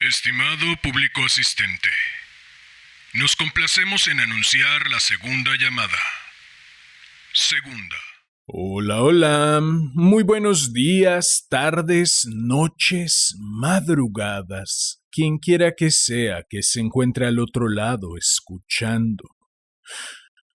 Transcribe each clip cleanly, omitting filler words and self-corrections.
Estimado público asistente, nos complacemos en anunciar la segunda llamada. Segunda. Hola, hola. Muy buenos días, tardes, noches, madrugadas. Quien quiera que sea que se encuentre al otro lado escuchando.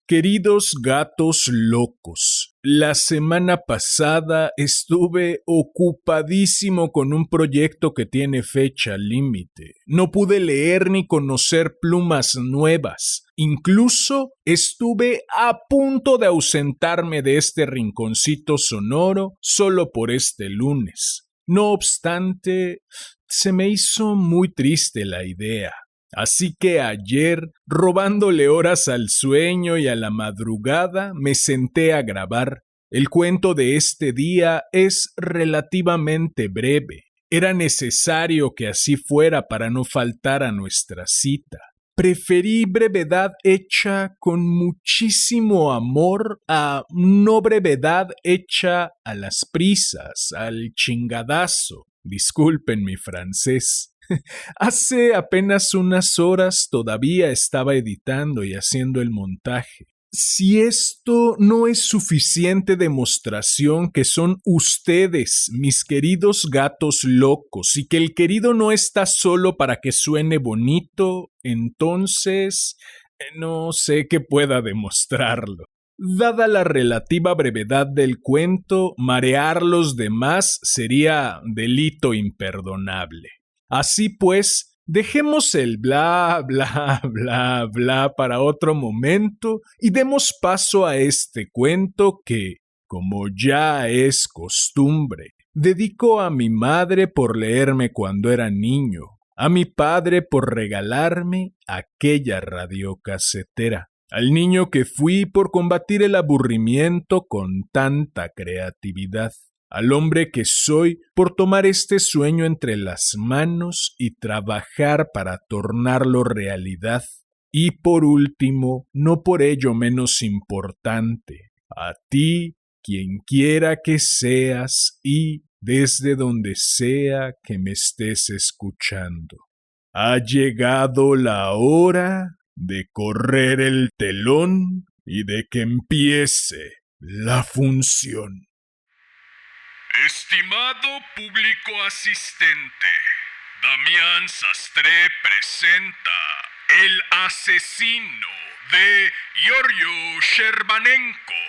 Queridos gatos locos, la semana pasada estuve ocupadísimo con un proyecto que tiene fecha límite. No pude leer ni conocer plumas nuevas. Incluso estuve a punto de ausentarme de este rinconcito sonoro solo por este lunes. No obstante, se me hizo muy triste la idea. Así que ayer, robándole horas al sueño y a la madrugada, me senté a grabar. El cuento de este día es relativamente breve. Era necesario que así fuera para no faltar a nuestra cita. Preferí brevedad hecha con muchísimo amor a no brevedad hecha a las prisas, al chingadazo. Disculpen mi francés. Hace apenas unas horas todavía estaba editando y haciendo el montaje. Si esto no es suficiente demostración que son ustedes, mis queridos gatos locos, y que el querido no está solo para que suene bonito, entonces no sé qué pueda demostrarlo. Dada la relativa brevedad del cuento, marear los demás sería delito imperdonable. Así pues, dejemos el bla, bla, bla, bla para otro momento y demos paso a este cuento que, como ya es costumbre, dedico a mi madre por leerme cuando era niño, a mi padre por regalarme aquella radiocasetera, al niño que fui por combatir el aburrimiento con tanta creatividad, al hombre que soy por tomar este sueño entre las manos y trabajar para tornarlo realidad. Y por último, no por ello menos importante, a ti, quien quiera que seas y desde donde sea que me estés escuchando. Ha llegado la hora de correr el telón y de que empiece la función. Estimado público asistente, Damián Sastre presenta El asesino de Giorgio Sherbanenko.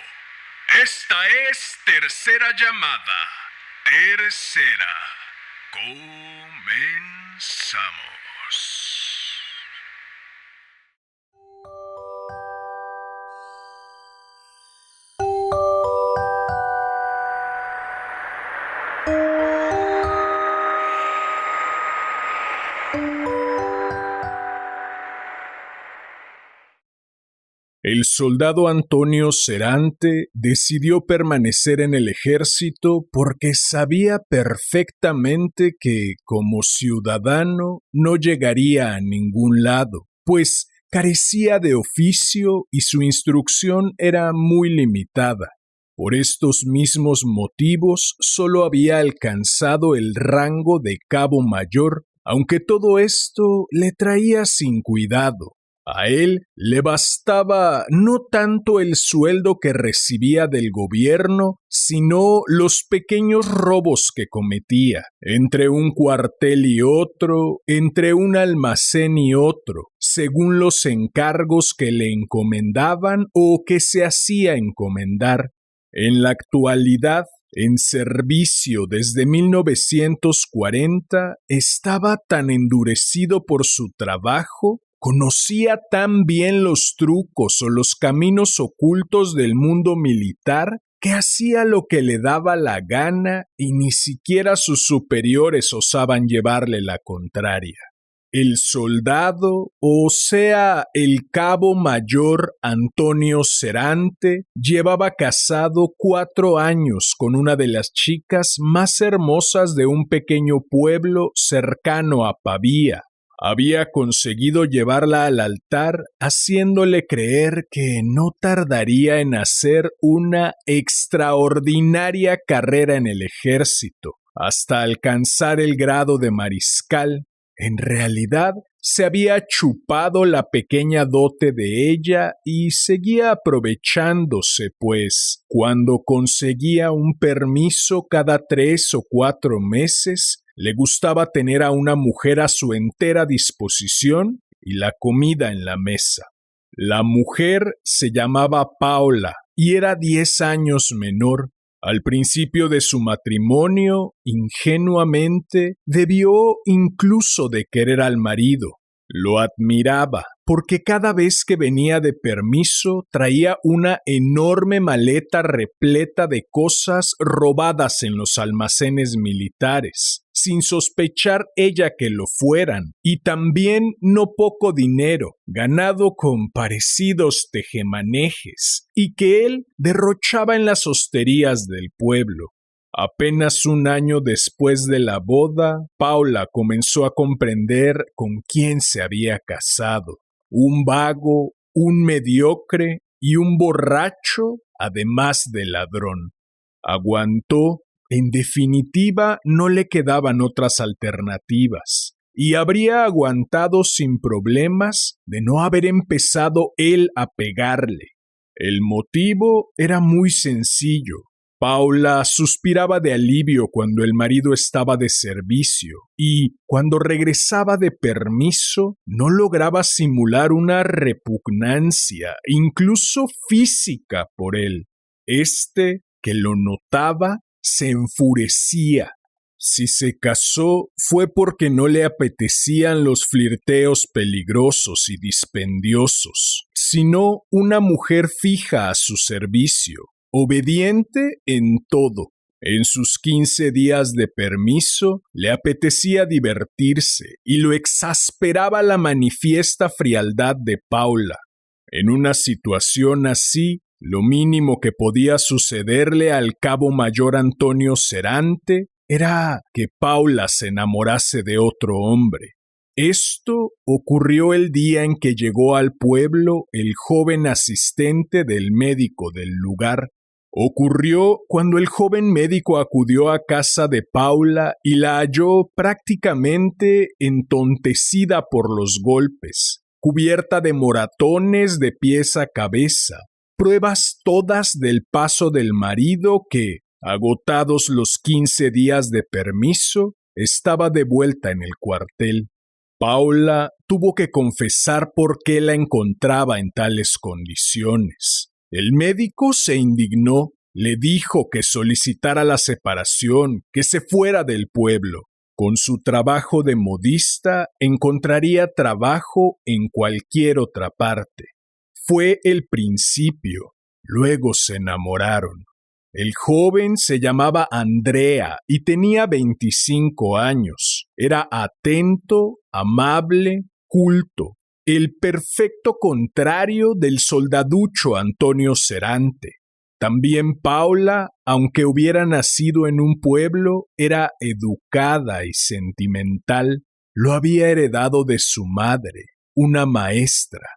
Esta es tercera llamada. Tercera. Comenzamos. El soldado Antonio Serante decidió permanecer en el ejército porque sabía perfectamente que, como ciudadano, no llegaría a ningún lado, pues carecía de oficio y su instrucción era muy limitada. Por estos mismos motivos, solo había alcanzado el rango de cabo mayor, aunque todo esto le traía sin cuidado. A él le bastaba no tanto el sueldo que recibía del gobierno, sino los pequeños robos que cometía, entre un cuartel y otro, entre un almacén y otro, según los encargos que le encomendaban o que se hacía encomendar. En la actualidad, en servicio desde 1940, estaba tan endurecido por su trabajo, conocía tan bien los trucos o los caminos ocultos del mundo militar que hacía lo que le daba la gana y ni siquiera sus superiores osaban llevarle la contraria. El soldado, o sea, el cabo mayor Antonio Serante, llevaba casado 4 años con una de las chicas más hermosas de un pequeño pueblo cercano a Pavía. Había conseguido llevarla al altar, haciéndole creer que no tardaría en hacer una extraordinaria carrera en el ejército, hasta alcanzar el grado de mariscal, En realidad, se había chupado la pequeña dote de ella y seguía aprovechándose, pues, cuando conseguía un permiso cada 3 o 4 meses, le gustaba tener a una mujer a su entera disposición y la comida en la mesa. La mujer se llamaba Paula y era 10 años menor. Al principio de su matrimonio, ingenuamente, debió incluso de querer al marido. Lo admiraba, porque cada vez que venía de permiso traía una enorme maleta repleta de cosas robadas en los almacenes militares, sin sospechar ella que lo fueran, y también no poco dinero, ganado con parecidos tejemanejes, y que él derrochaba en las hosterías del pueblo. Apenas un año después de la boda, Paula comenzó a comprender con quién se había casado. Un vago, un mediocre y un borracho, además de ladrón. Aguantó. En definitiva, no le quedaban otras alternativas, y habría aguantado sin problemas de no haber empezado él a pegarle. El motivo era muy sencillo. Paula suspiraba de alivio cuando el marido estaba de servicio y, cuando regresaba de permiso, no lograba simular una repugnancia, incluso física, por él. Que lo notaba, se enfurecía. Si se casó fue porque no le apetecían los flirteos peligrosos y dispendiosos, sino una mujer fija a su servicio, obediente en todo. En sus 15 días de permiso le apetecía divertirse y lo exasperaba la manifiesta frialdad de Paula. En una situación así, lo mínimo que podía sucederle al cabo mayor Antonio Serante era que Paula se enamorase de otro hombre. Esto ocurrió el día en que llegó al pueblo el joven asistente del médico del lugar. Ocurrió cuando el joven médico acudió a casa de Paula y la halló prácticamente entontecida por los golpes, cubierta de moratones de pies a cabeza, pruebas todas del paso del marido que, agotados los 15 días de permiso, estaba de vuelta en el cuartel. Paula tuvo que confesar por qué la encontraba en tales condiciones. El médico se indignó, le dijo que solicitara la separación, que se fuera del pueblo. Con su trabajo de modista encontraría trabajo en cualquier otra parte. Fue el principio, luego se enamoraron. El joven se llamaba Andrea y tenía 25 años. Era atento, amable, culto, el perfecto contrario del soldaducho Antonio Serante. También Paula, aunque hubiera nacido en un pueblo, era educada y sentimental. Lo había heredado de su madre, una maestra.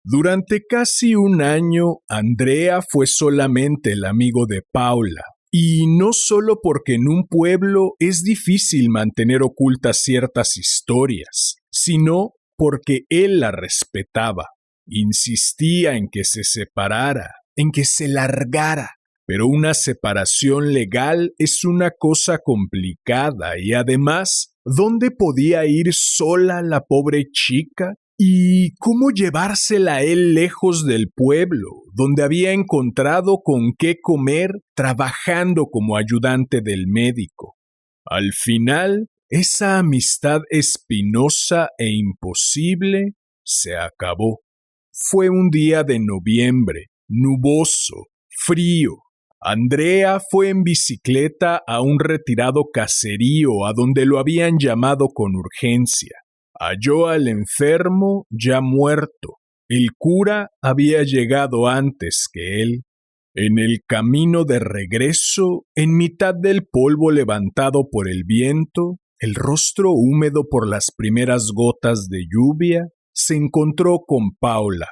Durante casi un año, Andrea fue solamente el amigo de Paula, y no solo porque en un pueblo es difícil mantener ocultas ciertas historias, sino porque él la respetaba. Insistía en que se separara, en que se largara, pero una separación legal es una cosa complicada y además, ¿dónde podía ir sola la pobre chica? ¿Y cómo llevársela a él lejos del pueblo, donde había encontrado con qué comer trabajando como ayudante del médico? Al final, esa amistad espinosa e imposible se acabó. Fue un día de noviembre, nuboso, frío. Andrea fue en bicicleta a un retirado caserío a donde lo habían llamado con urgencia. Halló al enfermo ya muerto. El cura había llegado antes que él. En el camino de regreso, en mitad del polvo levantado por el viento, el rostro húmedo por las primeras gotas de lluvia, se encontró con Paula.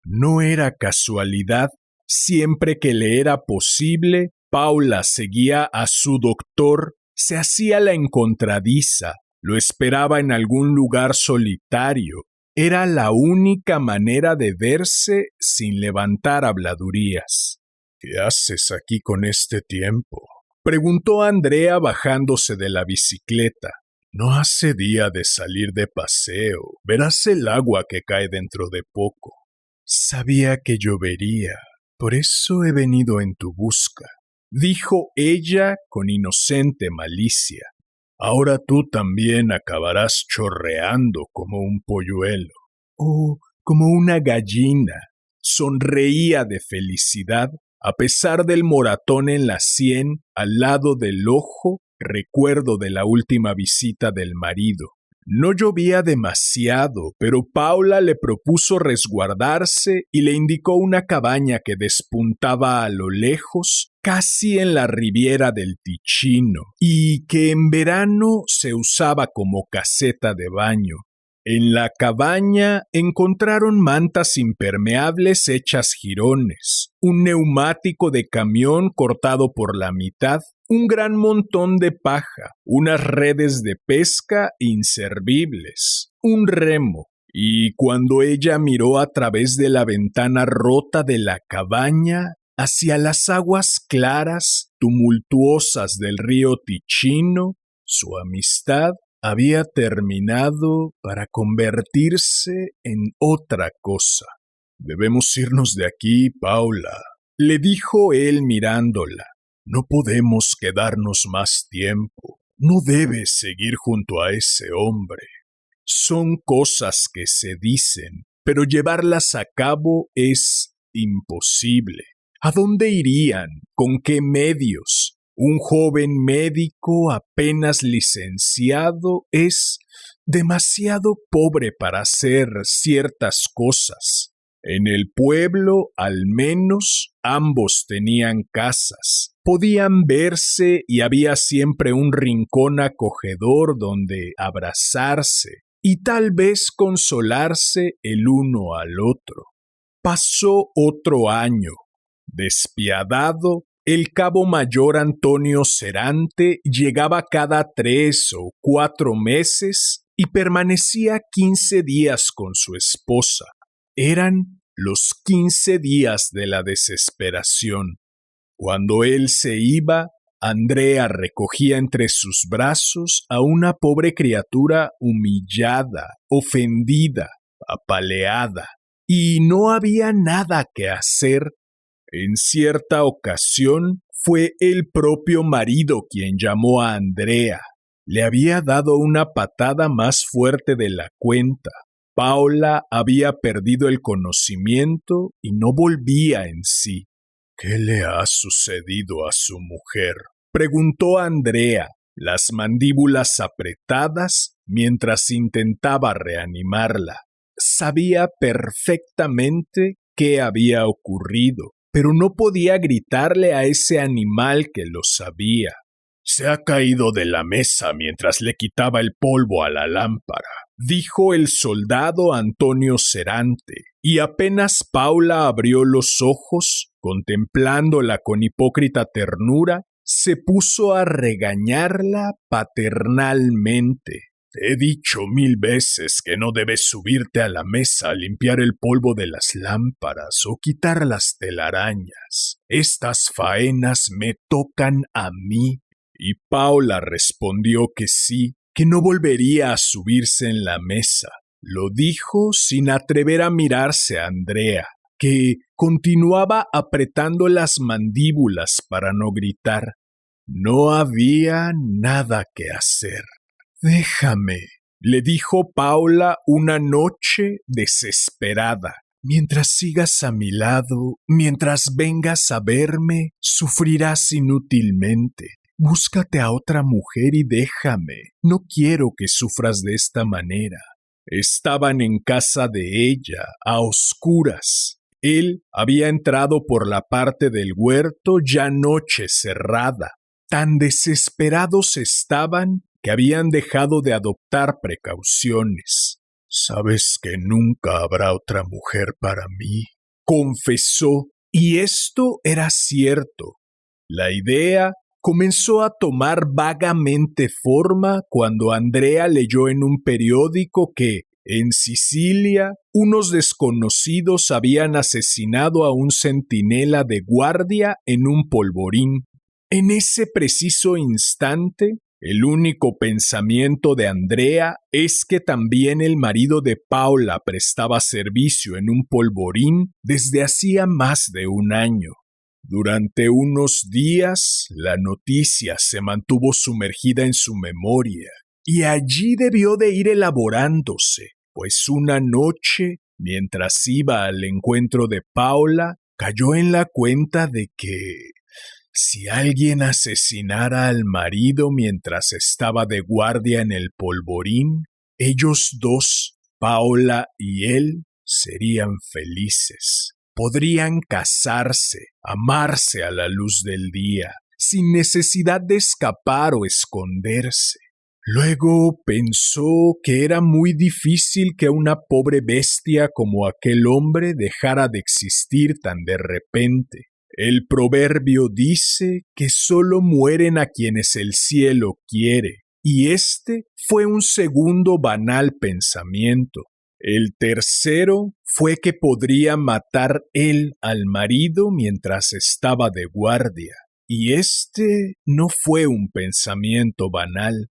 No era casualidad. Siempre que le era posible, Paula seguía a su doctor, se hacía la encontradiza, Lo esperaba en algún lugar solitario. Era la única manera de verse sin levantar habladurías. «¿Qué haces aquí con este tiempo?», preguntó Andrea bajándose de la bicicleta. «No hace día de salir de paseo. Verás el agua que cae dentro de poco». «Sabía que llovería, por eso he venido en tu busca», dijo ella con inocente malicia. «Ahora tú también acabarás chorreando como un polluelo». «O como una gallina». Sonreía de felicidad, a pesar del moratón en la sien, al lado del ojo, recuerdo de la última visita del marido. No llovía demasiado, pero Paula le propuso resguardarse y le indicó una cabaña que despuntaba a lo lejos, casi en la riviera del Ticino, y que en verano se usaba como caseta de baño. En la cabaña encontraron mantas impermeables hechas jirones, un neumático de camión cortado por la mitad, un gran montón de paja, unas redes de pesca inservibles, un remo, y cuando ella miró a través de la ventana rota de la cabaña hacia las aguas claras, tumultuosas del río Ticino, su amistad había terminado para convertirse en otra cosa. «Debemos irnos de aquí, Paula», le dijo él mirándola. «No podemos quedarnos más tiempo. No debes seguir junto a ese hombre». Son cosas que se dicen, pero llevarlas a cabo es imposible. ¿A dónde irían? ¿Con qué medios? Un joven médico apenas licenciado es demasiado pobre para hacer ciertas cosas. En el pueblo, al menos, ambos tenían casas. Podían verse y había siempre un rincón acogedor donde abrazarse y tal vez consolarse el uno al otro. Pasó otro año. Despiadado, el cabo mayor Antonio Serante llegaba cada 3 o 4 meses y permanecía 15 días con su esposa. Eran los 15 días de la desesperación. Cuando él se iba, Andrea recogía entre sus brazos a una pobre criatura humillada, ofendida, apaleada, y no había nada que hacer. En cierta ocasión fue el propio marido quien llamó a Andrea. Le había dado una patada más fuerte de la cuenta. Paula había perdido el conocimiento y no volvía en sí. «¿Qué le ha sucedido a su mujer?», preguntó Andrea, las mandíbulas apretadas mientras intentaba reanimarla. Sabía perfectamente qué había ocurrido, pero no podía gritarle a ese animal que lo sabía. «Se ha caído de la mesa mientras le quitaba el polvo a la lámpara», dijo el soldado Antonio Serante, y apenas Paula abrió los ojos, contemplándola con hipócrita ternura, se puso a regañarla paternalmente. «Te he dicho 1000 veces que no debes subirte a la mesa a limpiar el polvo de las lámparas o quitar las telarañas. Estas faenas me tocan a mí». Y Paula respondió que sí, que no volvería a subirse en la mesa. Lo dijo sin atrever a mirarse a Andrea, que continuaba apretando las mandíbulas para no gritar. No había nada que hacer. «Déjame», le dijo Paula una noche desesperada. «Mientras sigas a mi lado, mientras vengas a verme, sufrirás inútilmente. Búscate a otra mujer y déjame. No quiero que sufras de esta manera». Estaban en casa de ella, a oscuras. Él había entrado por la parte del huerto ya noche cerrada. Tan desesperados estaban que habían dejado de adoptar precauciones. «Sabes que nunca habrá otra mujer para mí», confesó, y esto era cierto. La idea comenzó a tomar vagamente forma cuando Andrea leyó en un periódico que, en Sicilia, unos desconocidos habían asesinado a un centinela de guardia en un polvorín. En ese preciso instante, el único pensamiento de Andrea es que también el marido de Paula prestaba servicio en un polvorín desde hacía más de un año. Durante unos días, la noticia se mantuvo sumergida en su memoria, y allí debió de ir elaborándose, pues una noche, mientras iba al encuentro de Paula, cayó en la cuenta de que si alguien asesinara al marido mientras estaba de guardia en el polvorín, ellos dos, Paula y él, serían felices. Podrían casarse, amarse a la luz del día, sin necesidad de escapar o esconderse. Luego pensó que era muy difícil que una pobre bestia como aquel hombre dejara de existir tan de repente. El proverbio dice que solo mueren a quienes el cielo quiere, y este fue un segundo banal pensamiento. El tercero fue que podría matar él al marido mientras estaba de guardia, y este no fue un pensamiento banal.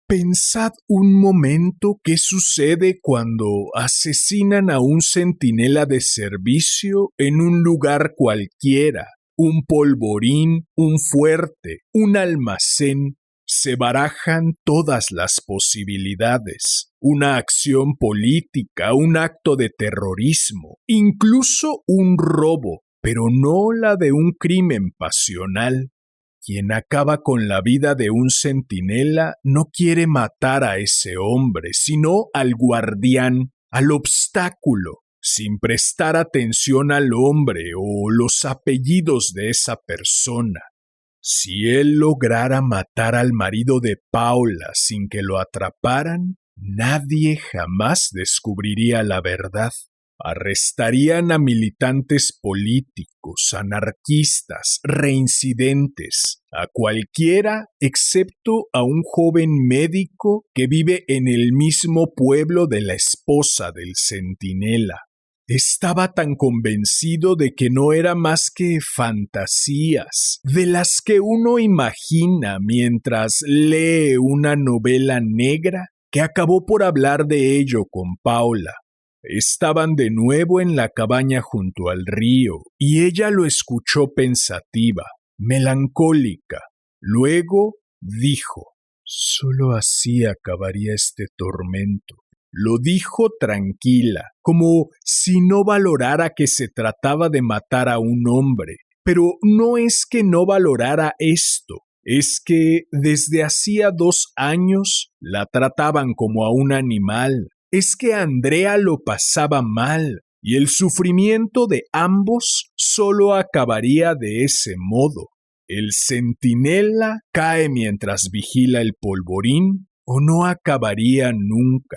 Pensad un momento qué sucede cuando asesinan a un centinela de servicio en un lugar cualquiera, un polvorín, un fuerte, un almacén. Se barajan todas las posibilidades, una acción política, un acto de terrorismo, incluso un robo, pero no la de un crimen pasional. Quien acaba con la vida de un centinela no quiere matar a ese hombre, sino al guardián, al obstáculo, sin prestar atención al hombre o los apellidos de esa persona. Si él lograra matar al marido de Paula sin que lo atraparan, nadie jamás descubriría la verdad. Arrestarían a militantes políticos, anarquistas, reincidentes, a cualquiera excepto a un joven médico que vive en el mismo pueblo de la esposa del centinela. Estaba tan convencido de que no era más que fantasías, de las que uno imagina mientras lee una novela negra, que acabó por hablar de ello con Paula. Estaban de nuevo en la cabaña junto al río, y ella lo escuchó pensativa, melancólica. Luego dijo: «Solo así acabaría este tormento». Lo dijo tranquila, como si no valorara que se trataba de matar a un hombre. Pero no es que no valorara esto, es que desde hacía 2 años la trataban como a un animal. Es que Andrea lo pasaba mal, y el sufrimiento de ambos solo acabaría de ese modo. ¿El centinela cae mientras vigila el polvorín o no acabaría nunca?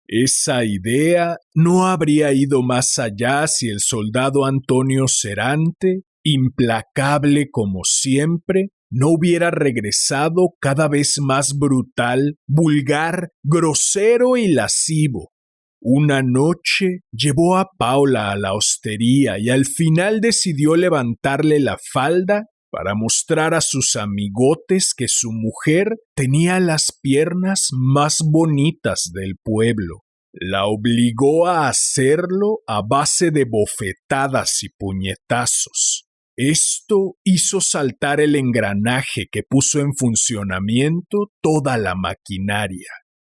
Esa idea no habría ido más allá si el soldado Antonio Serante, implacable como siempre, no hubiera regresado cada vez más brutal, vulgar, grosero y lascivo. Una noche llevó a Paula a la hostería y al final decidió levantarle la falda para mostrar a sus amigotes que su mujer tenía las piernas más bonitas del pueblo. La obligó a hacerlo a base de bofetadas y puñetazos. Esto hizo saltar el engranaje que puso en funcionamiento toda la maquinaria.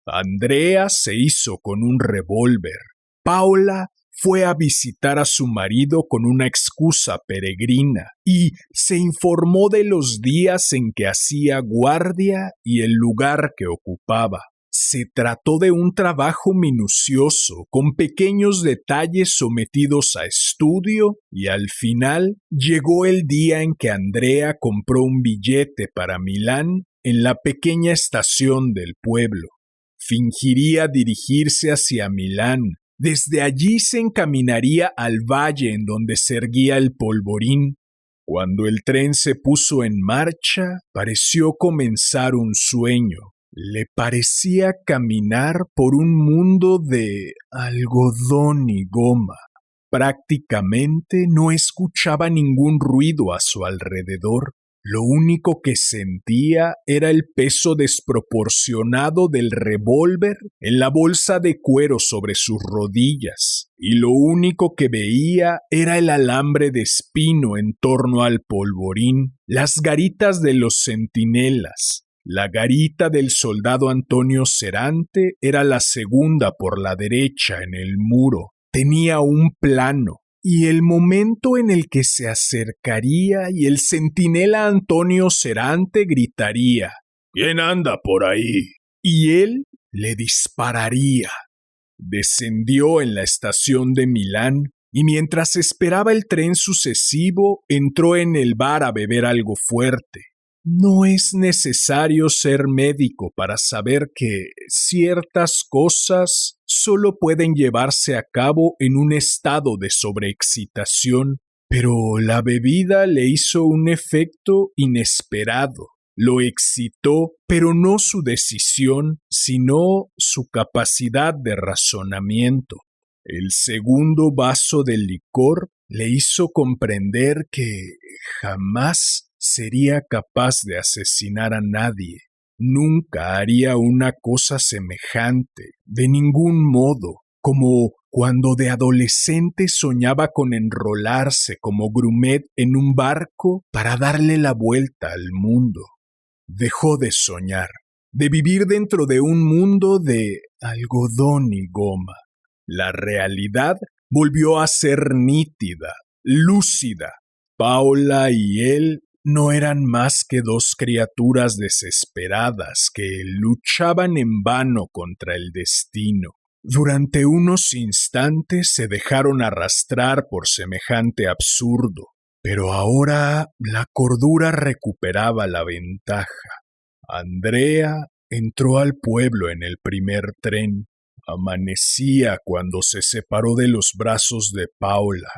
Andrea se hizo con un revólver. Paula fue a visitar a su marido con una excusa peregrina y se informó de los días en que hacía guardia y el lugar que ocupaba. Se trató de un trabajo minucioso, con pequeños detalles sometidos a estudio, y al final llegó el día en que Andrea compró un billete para Milán en la pequeña estación del pueblo. Fingiría dirigirse hacia Milán. Desde allí se encaminaría al valle en donde se erguía el polvorín. Cuando el tren se puso en marcha, pareció comenzar un sueño. Le parecía caminar por un mundo de algodón y goma. Prácticamente no escuchaba ningún ruido a su alrededor. Lo único que sentía era el peso desproporcionado del revólver en la bolsa de cuero sobre sus rodillas, y lo único que veía era el alambre de espino en torno al polvorín, las garitas de los centinelas. La garita del soldado Antonio Serante era la segunda por la derecha en el muro. Tenía un plano, y el momento en el que se acercaría y el centinela Antonio Serante gritaría: «¿Quién anda por ahí?», y él le dispararía. Descendió en la estación de Milán y mientras esperaba el tren sucesivo entró en el bar a beber algo fuerte. No es necesario ser médico para saber que ciertas cosas solo pueden llevarse a cabo en un estado de sobreexcitación, pero la bebida le hizo un efecto inesperado. Lo excitó, pero no su decisión, sino su capacidad de razonamiento. El segundo vaso de licor le hizo comprender que jamás sería capaz de asesinar a nadie. Nunca haría una cosa semejante, de ningún modo, como cuando de adolescente soñaba con enrolarse como grumet en un barco para darle la vuelta al mundo. Dejó de soñar, de vivir dentro de un mundo de algodón y goma. La realidad volvió a ser nítida, lúcida. Paula y él no eran más que dos criaturas desesperadas que luchaban en vano contra el destino. Durante unos instantes se dejaron arrastrar por semejante absurdo, pero ahora la cordura recuperaba la ventaja. Andrea entró al pueblo en el primer tren. Amanecía cuando se separó de los brazos de Paula.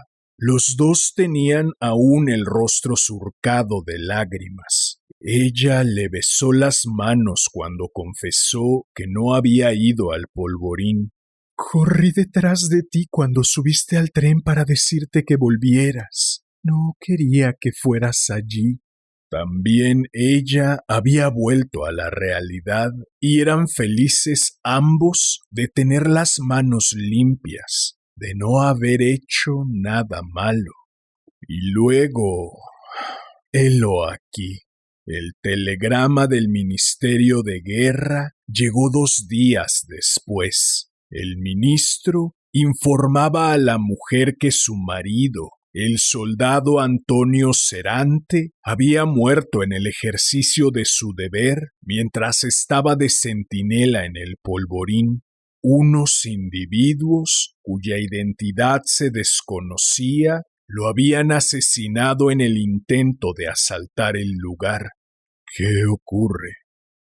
Los dos tenían aún el rostro surcado de lágrimas. Ella le besó las manos cuando confesó que no había ido al polvorín. «Corrí detrás de ti cuando subiste al tren para decirte que volvieras. No quería que fueras allí». También ella había vuelto a la realidad y eran felices ambos de tener las manos limpias, de no haber hecho nada malo. Y luego, helo aquí. El telegrama del Ministerio de Guerra llegó 2 días después. El ministro informaba a la mujer que su marido, el soldado Antonio Serante, había muerto en el ejercicio de su deber mientras estaba de centinela en el polvorín. Unos individuos, cuya identidad se desconocía, lo habían asesinado en el intento de asaltar el lugar. «¿Qué ocurre?»,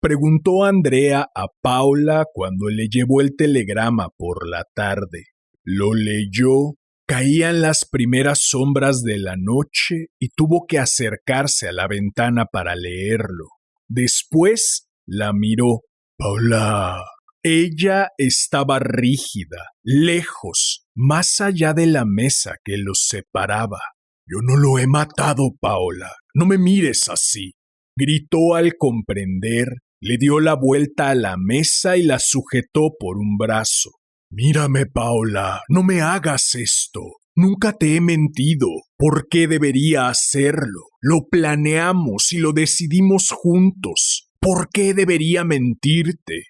preguntó Andrea a Paula cuando le llevó el telegrama por la tarde. Lo leyó. Caían las primeras sombras de la noche y tuvo que acercarse a la ventana para leerlo. Después la miró. «Paula». Ella estaba rígida, lejos, más allá de la mesa que los separaba. «Yo no lo he matado, Paula. No me mires así», gritó al comprender. Le dio la vuelta a la mesa y la sujetó por un brazo. «Mírame, Paula, no me hagas esto. Nunca te he mentido. ¿Por qué debería hacerlo? Lo planeamos y lo decidimos juntos. ¿Por qué debería mentirte?»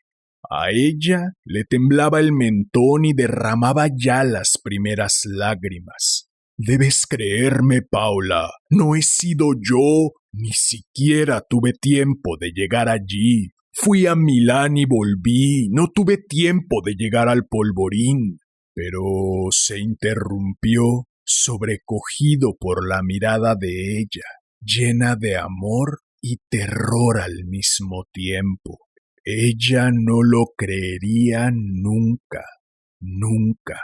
A ella le temblaba el mentón y derramaba ya las primeras lágrimas. «Debes creerme, Paula. No he sido yo. Ni siquiera tuve tiempo de llegar allí. Fui a Milán y volví. No tuve tiempo de llegar al polvorín». Pero se interrumpió, sobrecogido por la mirada de ella, llena de amor y terror al mismo tiempo. Ella no lo creería nunca, nunca.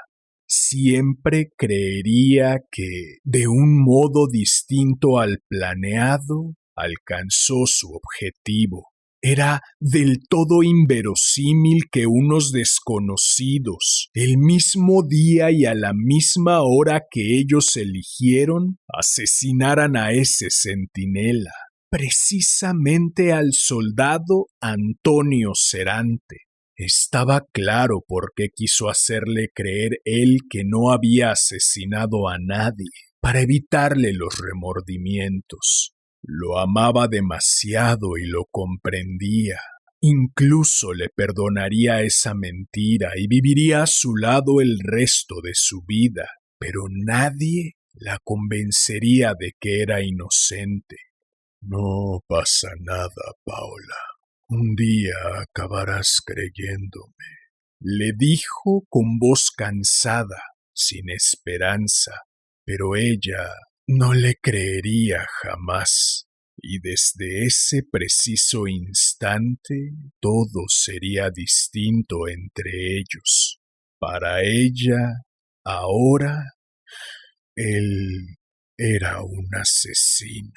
siempre creería que, de un modo distinto al planeado, alcanzó su objetivo. Era del todo inverosímil que unos desconocidos, el mismo día y a la misma hora que ellos eligieron, asesinaran a ese centinela, precisamente al soldado Antonio Cerante. Estaba claro por qué quiso hacerle creer él que no había asesinado a nadie, para evitarle los remordimientos. Lo amaba demasiado y lo comprendía. Incluso le perdonaría esa mentira y viviría a su lado el resto de su vida, pero nadie la convencería de que era inocente. No pasa nada, Paula. Un día acabarás creyéndome, le dijo con voz cansada, sin esperanza, pero ella no le creería jamás, y desde ese preciso instante todo sería distinto entre ellos. Para ella, ahora, él era un asesino.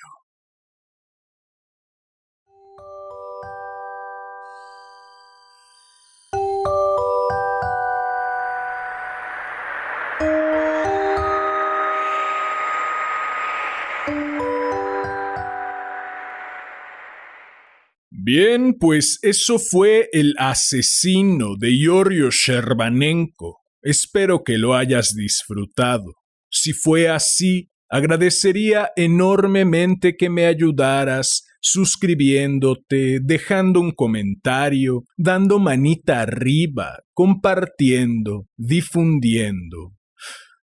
Bien, pues eso fue El asesino de Giorgio Scherbanenko. Espero que lo hayas disfrutado. Si fue así, agradecería enormemente que me ayudaras suscribiéndote, dejando un comentario, dando manita arriba, compartiendo, difundiendo.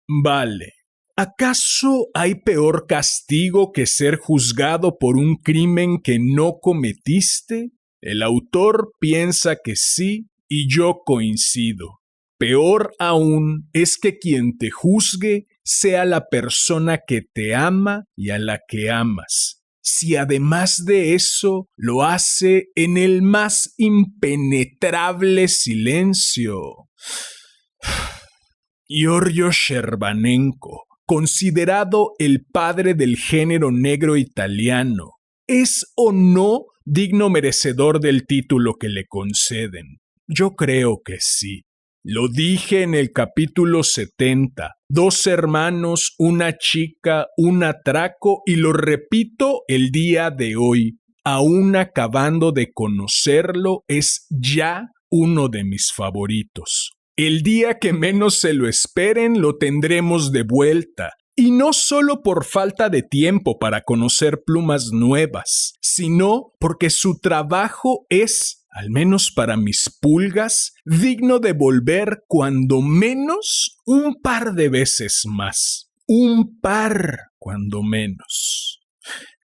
Vale. ¿Acaso hay peor castigo que ser juzgado por un crimen que no cometiste? El autor piensa que sí y yo coincido. Peor aún es que quien te juzgue sea la persona que te ama y a la que amas. Si además de eso lo hace en el más impenetrable silencio. Giorgio Scherbanenko, considerado el padre del género negro italiano, ¿es o no digno merecedor del título que le conceden? Yo creo que sí. Lo dije en el capítulo 70, 2 hermanos, una chica, un atraco, y lo repito el día de hoy. Aún acabando de conocerlo, es ya uno de mis favoritos. El día que menos se lo esperen lo tendremos de vuelta, y no solo por falta de tiempo para conocer plumas nuevas, sino porque su trabajo es, al menos para mis pulgas, digno de volver cuando menos un par de veces más. Un par, cuando menos.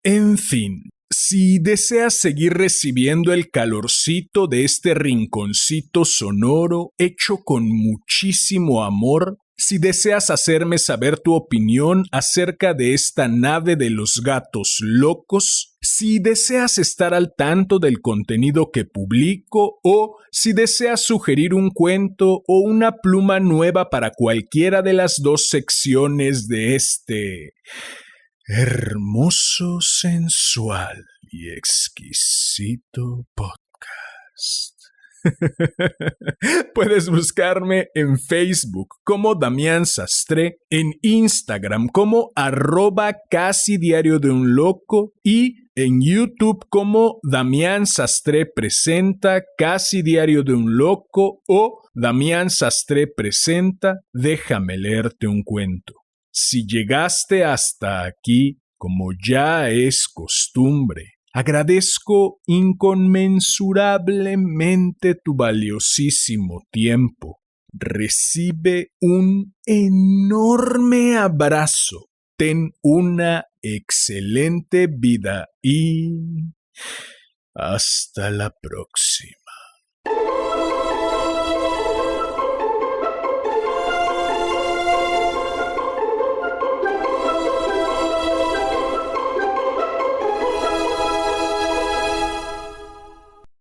En fin. Si deseas seguir recibiendo el calorcito de este rinconcito sonoro hecho con muchísimo amor, si deseas hacerme saber tu opinión acerca de esta nave de los gatos locos, si deseas estar al tanto del contenido que publico o si deseas sugerir un cuento o una pluma nueva para cualquiera de las 2 secciones de este hermoso, sensual y exquisito podcast. Puedes buscarme en Facebook como Damián Sastre, en Instagram como @casidiariodeunloco y en YouTube como Damián Sastre presenta Casi Diario de un Loco o Damián Sastre presenta Déjame leerte un cuento. Si llegaste hasta aquí, como ya es costumbre, agradezco inconmensurablemente tu valiosísimo tiempo. Recibe un enorme abrazo. Ten una excelente vida y hasta la próxima.